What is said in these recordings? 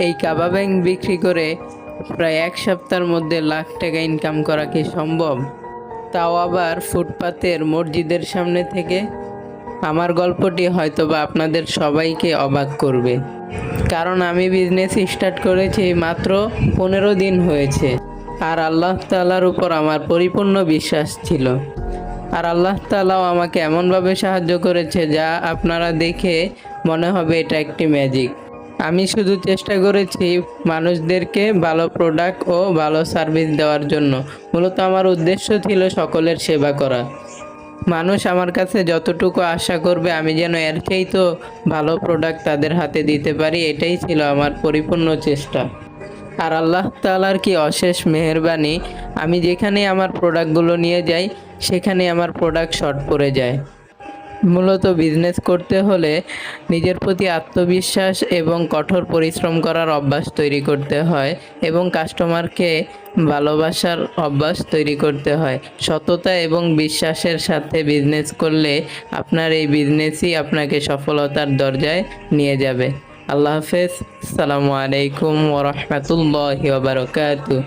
এই কাবাব বিক্রি করে প্রায় এক সপ্তাহের মধ্যে লাখ টাকা ইনকাম করা কি সম্ভব? তাও আবার ফুটপাতের মসজিদের সামনে থেকে। আমার গল্পটি হয়তোবা আপনাদের সবাইকে অবাক করবে, কারণ আমি বিজনেস স্টার্ট করেছি মাত্র 15 দিন হয়েছে। আর আল্লাহ তাআলার উপর আমার পরিপূর্ণ বিশ্বাস ছিল। আর আল্লাহ তাআলাও আমাকে এমনভাবে সাহায্য করেছে যা আপনারা দেখে মনে হবে এটা একটি ম্যাজিক। আমি শুধু চেষ্টা করেছি মানুষদেরকে ভালো প্রোডাক্ট ও ভালো সার্ভিস দেওয়ার জন্য। মূলত আমার উদ্দেশ্য ছিল সকলের সেবা করা। মানুষ আমার কাছে যতটুকু আশা করবে আমি যেন এর চেয়েই তো ভালো প্রোডাক্ট তাদের হাতে দিতে পারি, এটাই ছিল আমার পরিপূর্ণ চেষ্টা। আর আল্লাহ তাআলার কি অশেষ মেহেরবানি, আমি যেখানে আমার প্রোডাক্টগুলো নিয়ে যাই সেখানে আমার প্রোডাক্ট শর্ট পড়ে যায়। মূলত বিজনেস করতে হলে নিজের প্রতি আত্মবিশ্বাস এবং কঠোর পরিশ্রম করার অভ্যাস তৈরি করতে হয় এবং কাস্টমারকে ভালোবাসার অভ্যাস তৈরি করতে হয়। সততা এবং বিশ্বাসের সাথে বিজনেস করলে আপনার এই বিজনেসই আপনাকে সফলতার দরজায় নিয়ে যাবে। আল্লাহ হাফেজ। আসসালামু আলাইকুম ওয়া রাহমাতুল্লাহি ওয়া বারাকাতুহু।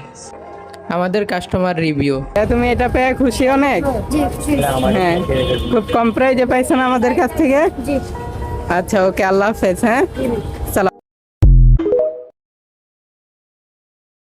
আমাদের কাস্টমার রিভিউ। তুমি এটা পেয়ে খুশি অনেক? হ্যাঁ, খুব কম প্রাইজে পাইছেন আমাদের কাছ থেকে। আচ্ছা, ওকে, আল্লাহ হাফেজ। হ্যাঁ।